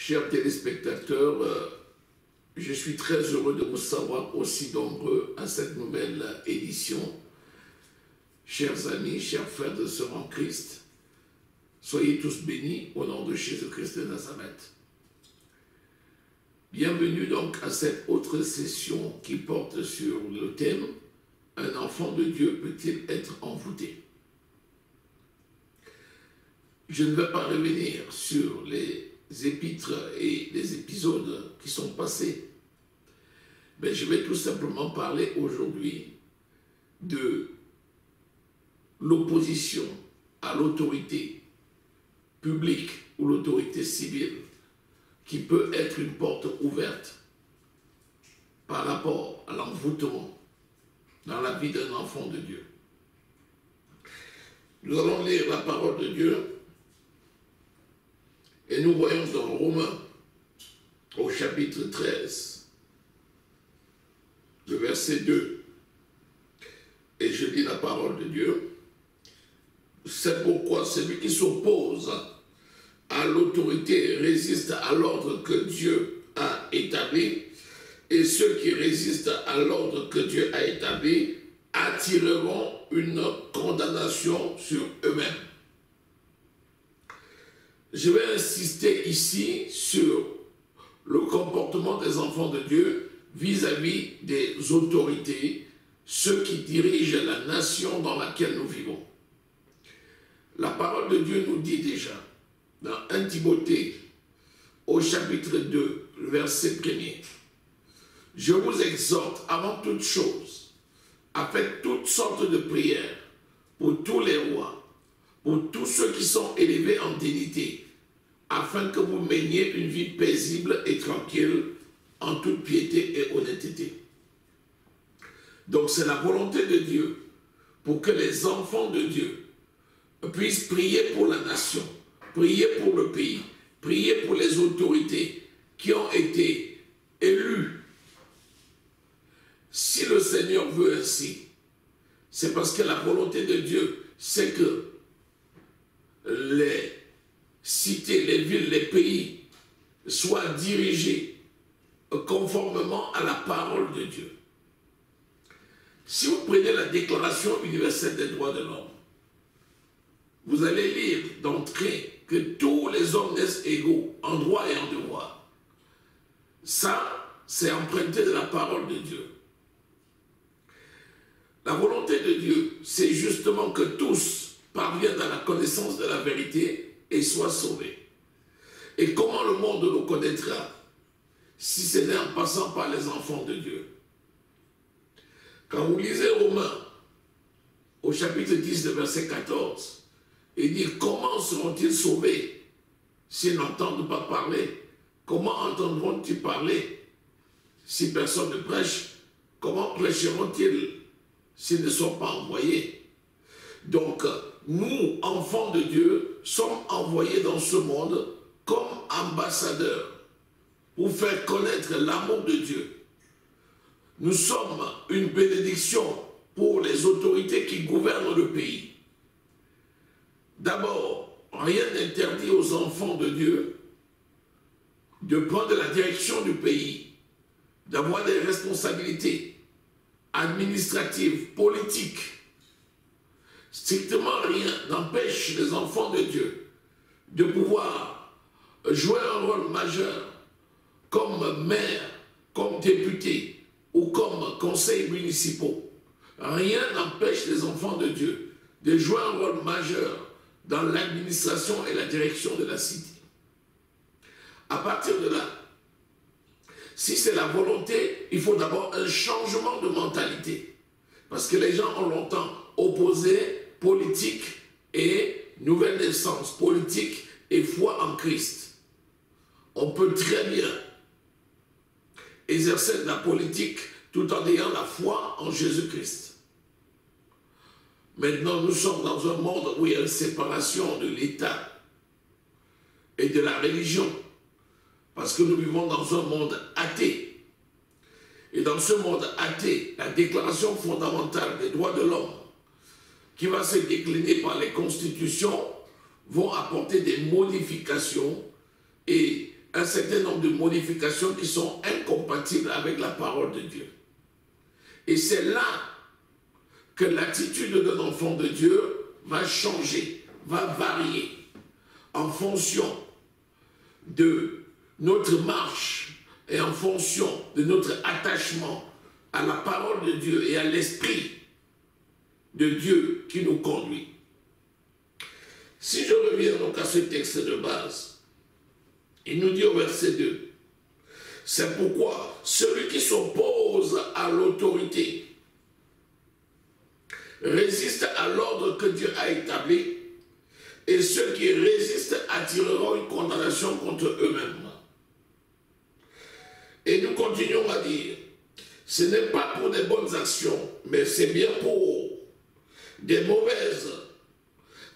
Chers téléspectateurs, je suis très heureux de vous savoir aussi nombreux à cette nouvelle édition. Chers amis, chers frères et sœurs en Christ, soyez tous bénis au nom de Jésus-Christ de Nazareth. Bienvenue donc à cette autre session qui porte sur le thème « Un enfant de Dieu peut-il être envoûté ?» Je ne vais pas revenir sur les épîtres et les épisodes qui sont passés, mais je vais tout simplement parler aujourd'hui de l'opposition à l'autorité publique ou l'autorité civile qui peut être une porte ouverte par rapport à l'envoûtement dans la vie d'un enfant de Dieu. Nous allons lire la parole de Dieu et nous voyons dans Romains au chapitre 13, le verset 2, et je lis la parole de Dieu. C'est pourquoi celui qui s'oppose à l'autorité résiste à l'ordre que Dieu a établi, et ceux qui résistent à l'ordre que Dieu a établi attireront une condamnation sur eux-mêmes. Je vais insister ici sur le comportement des enfants de Dieu vis-à-vis des autorités, ceux qui dirigent la nation dans laquelle nous vivons. La parole de Dieu nous dit déjà, dans 1 Timothée, au chapitre 2, le verset 1er, « Je vous exhorte avant toute chose à faire toutes sortes de prières pour tous les rois, pour tous ceux qui sont élevés en dignité, afin que vous meniez une vie paisible et tranquille en toute piété et honnêteté. » Donc c'est la volonté de Dieu pour que les enfants de Dieu puissent prier pour la nation, prier pour le pays, prier pour les autorités qui ont été élues. Si le Seigneur veut ainsi, c'est parce que la volonté de Dieu, c'est que les cités, les villes, les pays soient dirigés conformément à la parole de Dieu. Si vous prenez la Déclaration universelle des droits de l'homme, vous allez lire d'entrée que tous les hommes naissent égaux en droit et en devoir. Ça, c'est emprunté de la parole de Dieu. La volonté de Dieu, c'est justement que tous parviennent à la connaissance de la vérité et soient sauvés. Et comment le monde le connaîtra si ce n'est en passant par les enfants de Dieu? Quand vous lisez Romains, au chapitre 10, le verset 14, il dit « Comment seront-ils sauvés s'ils n'entendent pas parler? Comment entendront-ils parler si personne ne prêche? Comment prêcheront-ils s'ils ne sont pas envoyés ?» Donc, nous, enfants de Dieu, sommes envoyés dans ce monde comme ambassadeurs pour faire connaître l'amour de Dieu. Nous sommes une bénédiction pour les autorités qui gouvernent le pays. D'abord, rien n'interdit aux enfants de Dieu de prendre la direction du pays, d'avoir des responsabilités administratives, politiques. Strictement rien n'empêche les enfants de Dieu de pouvoir jouer un rôle majeur comme maire, comme député ou comme conseils municipaux. Rien n'empêche les enfants de Dieu de jouer un rôle majeur dans l'administration et la direction de la cité. À partir de là, si c'est la volonté, il faut d'abord un changement de mentalité. Parce que les gens ont longtemps opposé politique et nouvelle naissance, politique et foi en Christ. On peut très bien exercer de la politique tout en ayant la foi en Jésus-Christ. Maintenant, nous sommes dans un monde où il y a une séparation de l'État et de la religion, parce que nous vivons dans un monde athée. Et dans ce monde athée, la Déclaration fondamentale des droits de l'homme, qui va se décliner par les constitutions, vont apporter des modifications et un certain nombre de modifications qui sont incompatibles avec la parole de Dieu. Et c'est là que l'attitude d'un enfant de Dieu va changer, va varier en fonction de notre marche et en fonction de notre attachement à la parole de Dieu et à l'esprit de Dieu qui nous conduit. Si je reviens donc à ce texte de base, il nous dit au verset 2, « C'est pourquoi celui qui s'oppose à l'autorité résiste à l'ordre que Dieu a établi, et ceux qui résistent attireront une condamnation contre eux-mêmes. » Et nous continuons à dire, ce n'est pas pour des bonnes actions, mais c'est bien pour des mauvaises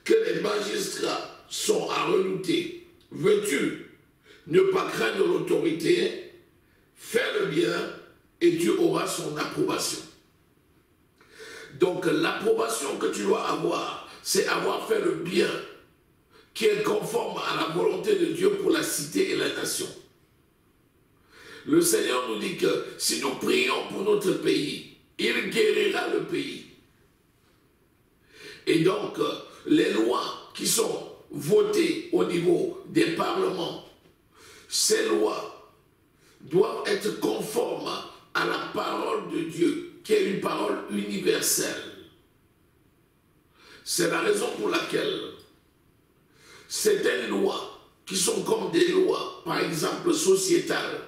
que les magistrats sont à redouter. Veux-tu ne pas craindre l'autorité, fais le bien et tu auras son approbation. Donc l'approbation que tu dois avoir, c'est avoir fait le bien qui est conforme à la volonté de Dieu pour la cité et la nation. Le Seigneur nous dit que si nous prions pour notre pays, il guérira le pays. Et donc, les lois qui sont votées au niveau des parlements, ces lois doivent être conformes à la parole de Dieu, qui est une parole universelle. C'est la raison pour laquelle certaines lois qui sont comme des lois, par exemple sociétales,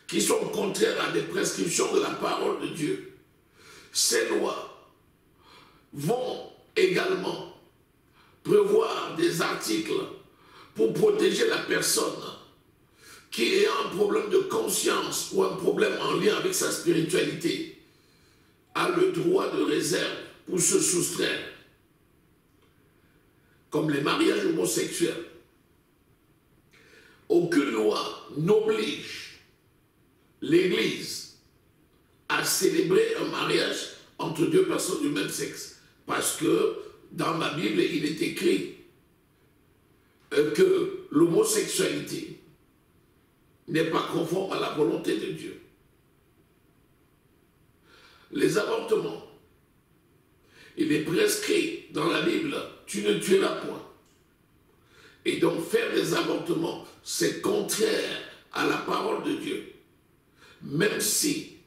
qui sont contraires à des prescriptions de la parole de Dieu, ces lois vont également prévoir des articles pour protéger la personne qui a un problème de conscience ou un problème en lien avec sa spiritualité, a le droit de réserve pour se soustraire, comme les mariages homosexuels. Aucune loi n'oblige l'Église à célébrer un mariage entre deux personnes du même sexe. Parce que dans la Bible, il est écrit que l'homosexualité n'est pas conforme à la volonté de Dieu. Les avortements, il est prescrit dans la Bible, tu ne tueras point. Et donc faire des avortements, c'est contraire à la parole de Dieu. Même si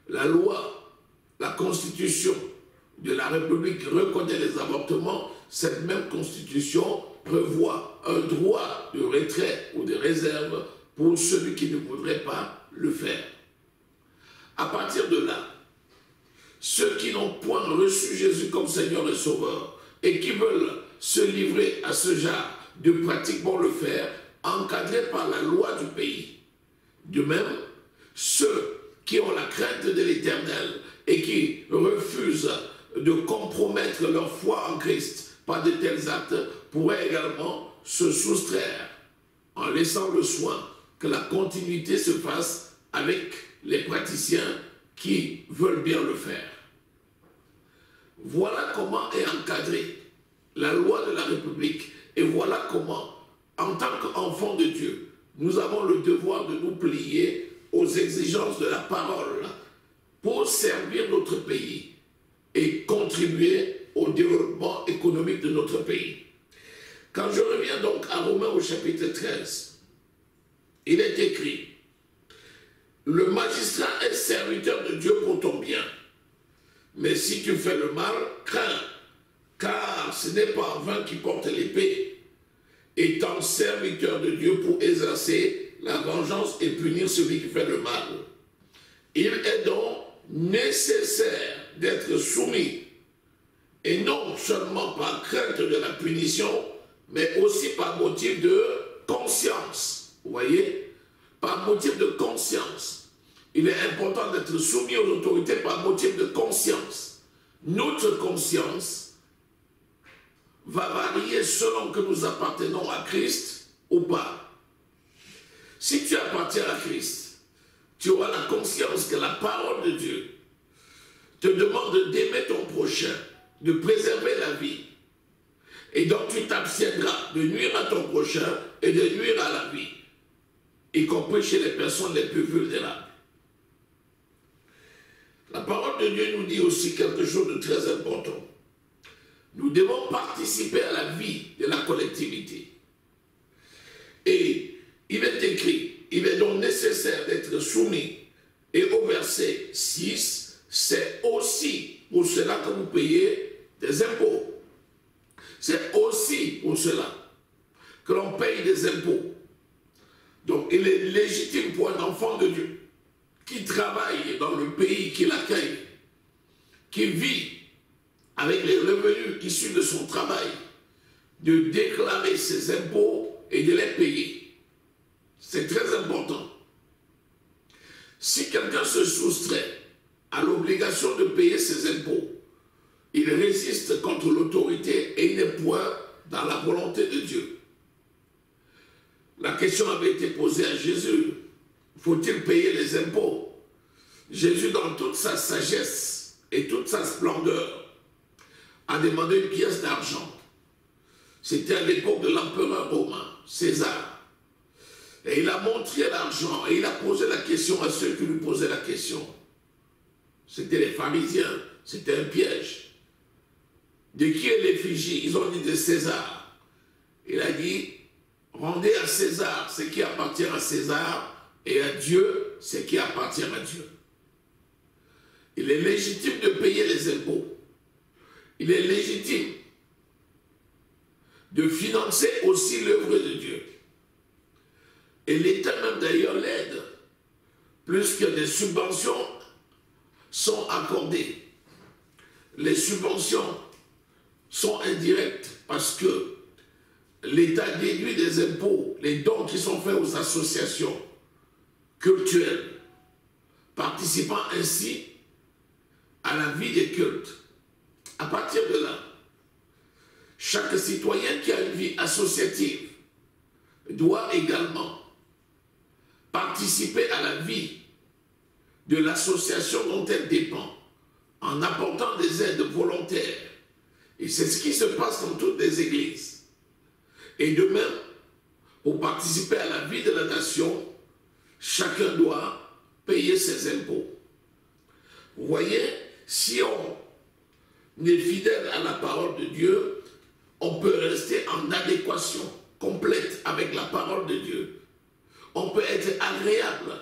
la loi, la Constitution de la République reconnaît les avortements, cette même Constitution prévoit un droit de retrait ou de réserve pour celui qui ne voudrait pas le faire. À partir de là, ceux qui n'ont point reçu Jésus comme Seigneur et Sauveur et qui veulent se livrer à ce genre de pratique vont le faire, encadrés par la loi du pays. De même, ceux qui ont la crainte de l'Éternel et qui refusent de compromettre leur foi en Christ par de tels actes pourraient également se soustraire en laissant le soin que la continuité se fasse avec les praticiens qui veulent bien le faire. Voilà comment est encadrée la loi de la République et voilà comment, en tant qu'enfants de Dieu, nous avons le devoir de nous plier aux exigences de la parole pour servir notre pays et contribuer au développement économique de notre pays. Quand je reviens donc à Romains au chapitre 13, il est écrit, « Le magistrat est serviteur de Dieu pour ton bien, mais si tu fais le mal, crains, car ce n'est pas en vain qu'il porte l'épée, étant serviteur de Dieu pour exercer la vengeance et punir celui qui fait le mal. Il est donc nécessaire d'être soumis, et non seulement par crainte de la punition, mais aussi par motif de conscience. Vous voyez? Par motif de conscience. Il est important d'être soumis aux autorités par motif de conscience. Notre conscience va varier selon que nous appartenons à Christ ou pas. Si tu appartiens à Christ, tu auras la conscience que la parole de Dieu te demande d'aimer ton prochain, de préserver la vie. Et donc tu t'abstiendras de nuire à ton prochain et de nuire à la vie. y compris chez les personnes les plus vulnérables. La parole de Dieu nous dit aussi quelque chose de très important. Nous devons participer à la vie de la collectivité. Et il est écrit, il est donc nécessaire d'être soumis. Et au verset 6, c'est aussi pour cela que vous payez des impôts. C'est aussi pour cela que l'on paye des impôts. Donc il est légitime pour un enfant de Dieu qui travaille dans le pays qui l'accueille, qui vit avec les revenus issus de son travail, de déclarer ses impôts et de les payer. C'est très important. Si quelqu'un se soustrait à l'obligation de payer ses impôts, il résiste contre l'autorité et il n'est point dans la volonté de Dieu. La question avait été posée à Jésus. Faut-il payer les impôts? Jésus, dans toute sa sagesse et toute sa splendeur, a demandé une pièce d'argent. C'était à l'époque de l'empereur romain, César. Et il a montré l'argent et il a posé la question à ceux qui lui posaient la question. C'était les pharisiens, c'était un piège. De qui est l'effigie? Ils ont dit de César. Il a dit, rendez à César ce qui appartient à César et à Dieu ce qui appartient à Dieu. Il est légitime de payer les impôts. Il est légitime de financer aussi l'œuvre de Dieu. Et l'État même d'ailleurs l'aide, plus que des subventions sont accordées. Les subventions sont indirectes parce que l'État déduit des impôts, les dons qui sont faits aux associations culturelles, participant ainsi à la vie des cultes. À partir de là, chaque citoyen qui a une vie associative doit également participer à la vie de l'association dont elle dépend en apportant des aides volontaires. Et c'est ce qui se passe dans toutes les églises. Et de même, pour participer à la vie de la nation, chacun doit payer ses impôts. Vous voyez, si on est fidèle à la parole de Dieu, on peut rester en adéquation complète avec la parole de Dieu. On peut être agréable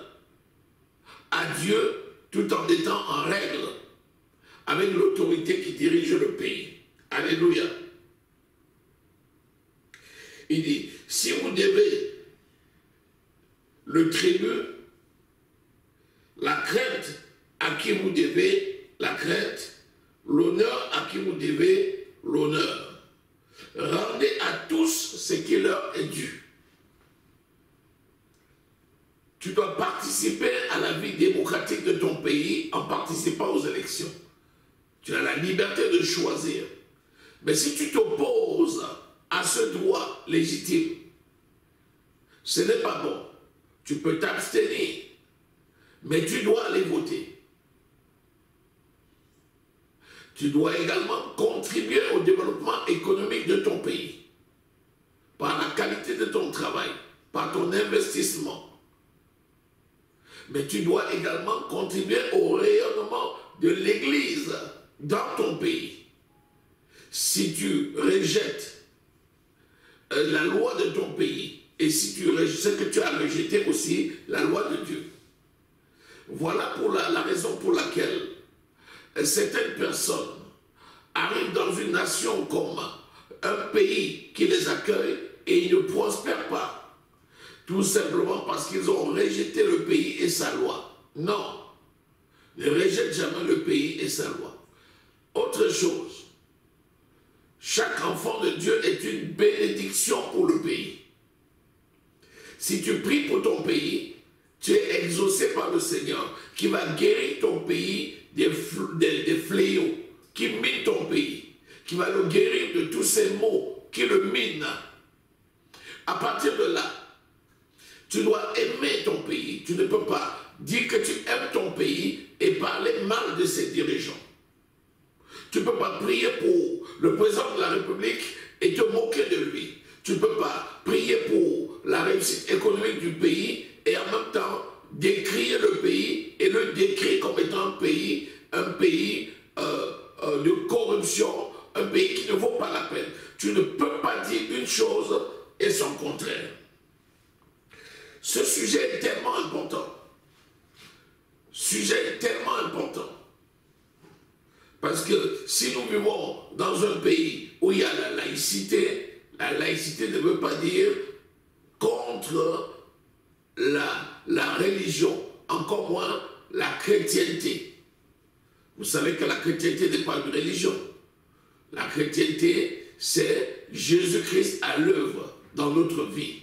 à Dieu tout en étant en règle avec l'autorité qui dirige le pays. Alléluia. Il dit, si vous devez le tribut, la crainte à qui vous devez la crainte, l'honneur à qui vous devez l'honneur. Rendez à tous ce qui leur est dû. Tu dois participer à la vie démocratique de ton pays en participant aux élections. Tu as la liberté de choisir. Mais si tu t'opposes à ce droit légitime, ce n'est pas bon. Tu peux t'abstenir, mais tu dois aller voter. Tu dois également contribuer au développement économique de ton pays, par la qualité de ton travail, par ton investissement. Mais tu dois également contribuer au rayonnement de l'Église dans ton pays. Si tu rejettes la loi de ton pays, et si tu rejettes, que tu as rejeté aussi la loi de Dieu. Voilà pour la raison pour laquelle certaines personnes arrivent dans une nation comme un pays qui les accueille et ils ne prospèrent pas. Tout simplement parce qu'ils ont rejeté le pays et sa loi. Non, ne rejette jamais le pays et sa loi. Autre chose, chaque enfant de Dieu est une bénédiction pour le pays. Si tu pries pour ton pays, tu es exaucé par le Seigneur qui va guérir ton pays des fléaux qui minent ton pays, qui va le guérir de tous ces maux qui le minent. À partir de là, tu dois aimer ton pays. Tu ne peux pas dire que tu aimes ton pays et parler mal de ses dirigeants. Tu ne peux pas prier pour le président de la République et te moquer de lui. Tu ne peux pas prier pour la réussite économique du pays et en même temps décrire le pays et le décrire comme étant un pays de corruption, un pays qui ne vaut pas la peine. Tu ne peux pas dire une chose et son contraire. Ce sujet est tellement important. Sujet tellement important. Parce que si nous vivons dans un pays où il y a la laïcité ne veut pas dire contre la religion, encore moins la chrétienté. Vous savez que la chrétienté n'est pas une religion. La chrétienté, c'est Jésus-Christ à l'œuvre dans notre vie.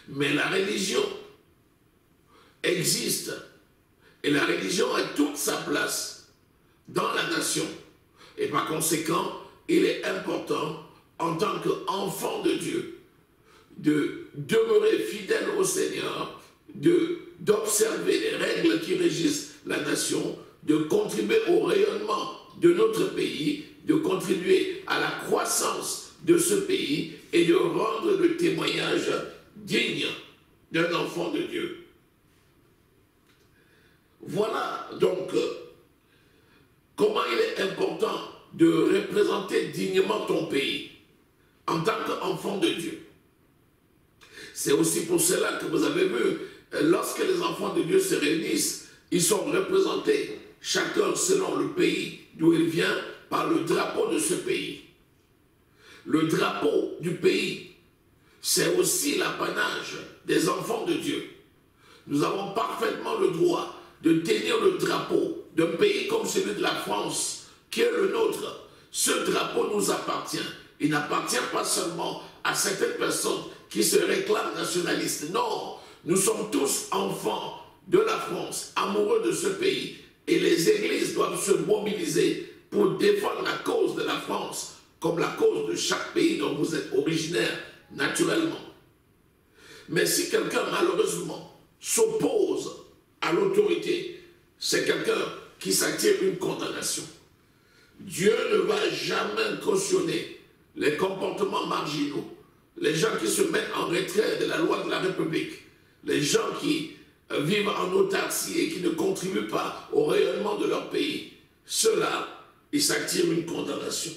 Mais la religion existe et la religion a toute sa place dans la nation. Et par conséquent, il est important en tant qu'enfant de Dieu de demeurer fidèle au Seigneur, d'observer les règles qui régissent la nation, de contribuer au rayonnement de notre pays, de contribuer à la croissance de ce pays et de rendre le témoignage digne d'un enfant de Dieu. Voilà donc comment il est important de représenter dignement ton pays en tant qu'enfant de Dieu. C'est aussi pour cela que vous avez vu, lorsque les enfants de Dieu se réunissent, ils sont représentés, chacun selon le pays d'où il vient, par le drapeau de ce pays. Le drapeau du pays, c'est aussi l'apanage des enfants de Dieu. Nous avons parfaitement le droit de tenir le drapeau d'un pays comme celui de la France, qui est le nôtre. Ce drapeau nous appartient. Il n'appartient pas seulement à certaines personnes qui se réclament nationalistes. Non, nous sommes tous enfants de la France, amoureux de ce pays. Et les églises doivent se mobiliser pour défendre la cause de la France, comme la cause de chaque pays dont vous êtes originaire, naturellement. Mais si quelqu'un, malheureusement, s'oppose à l'autorité, c'est quelqu'un qui s'attire une condamnation. Dieu ne va jamais cautionner les comportements marginaux, les gens qui se mettent en retrait de la loi de la République, les gens qui vivent en autarcie et qui ne contribuent pas au rayonnement de leur pays. Ceux-là, ils s'attirent une condamnation.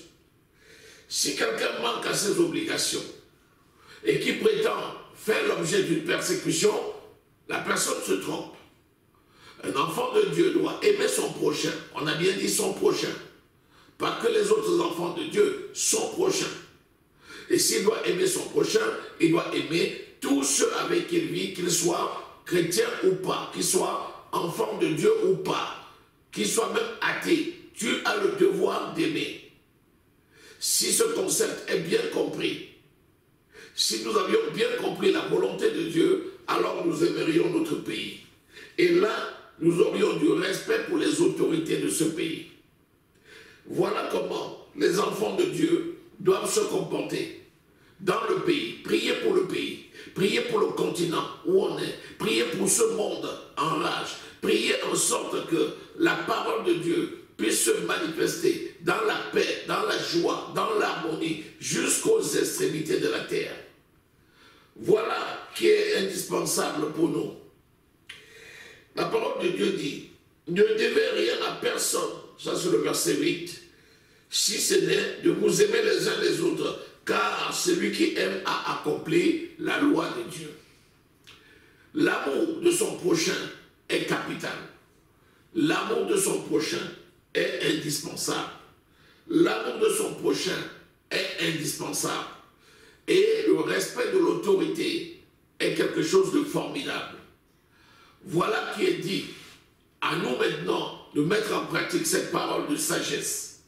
Si quelqu'un manque à ses obligations et qui prétend faire l'objet d'une persécution, la personne se trompe. Un enfant de Dieu doit aimer son prochain. On a bien dit son prochain. Pas que les autres enfants de Dieu, son prochain. Et s'il doit aimer son prochain, il doit aimer tous ceux avec qui il vit, qu'ils soient chrétiens ou pas, qu'ils soient enfants de Dieu ou pas, qu'ils soient même athées. Tu as le devoir d'aimer. Si ce concept est bien compris, si nous avions bien compris la volonté de Dieu, alors nous aimerions notre pays. Et là, nous aurions du respect pour les autorités de ce pays. Voilà comment les enfants de Dieu doivent se comporter dans le pays. Priez pour le pays, priez pour le continent où on est, priez pour ce monde en rage, priez en sorte que la parole de Dieu puisse se manifester dans la paix, dans la joie, dans l'harmonie, jusqu'aux extrémités de la terre. Voilà qui est indispensable pour nous. La parole de Dieu dit, ne devez rien à personne, ça c'est le verset 8, si ce n'est de vous aimer les uns les autres, car celui qui aime a accompli la loi de Dieu. L'amour de son prochain est capital. L'amour de son prochain est indispensable. L'amour de son prochain est indispensable. Et le respect de l'autorité est quelque chose de formidable. Voilà qui est dit. À nous maintenant de mettre en pratique cette parole de sagesse.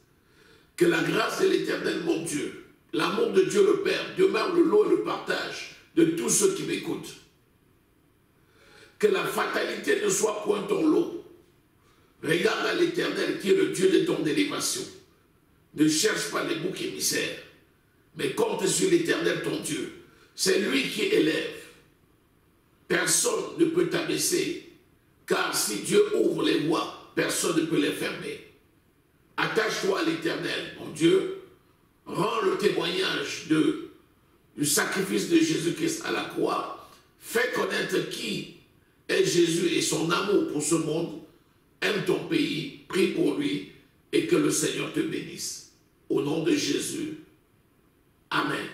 Que la grâce de l'Éternel, mon Dieu, l'amour de Dieu le Père, demeure le lot et le partage de tous ceux qui m'écoutent. Que la fatalité ne soit point ton lot. Regarde à l'Éternel qui est le Dieu de ton élévation. Ne cherche pas les boucs émissaires, mais compte sur l'Éternel ton Dieu. C'est lui qui élève. Personne ne peut t'abaisser, car si Dieu ouvre les voies, personne ne peut les fermer. Attache-toi à l'Éternel, mon Dieu, rends le témoignage du sacrifice de Jésus-Christ à la croix, fais connaître qui est Jésus et son amour pour ce monde, aime ton pays, prie pour lui et que le Seigneur te bénisse. Au nom de Jésus. Amen.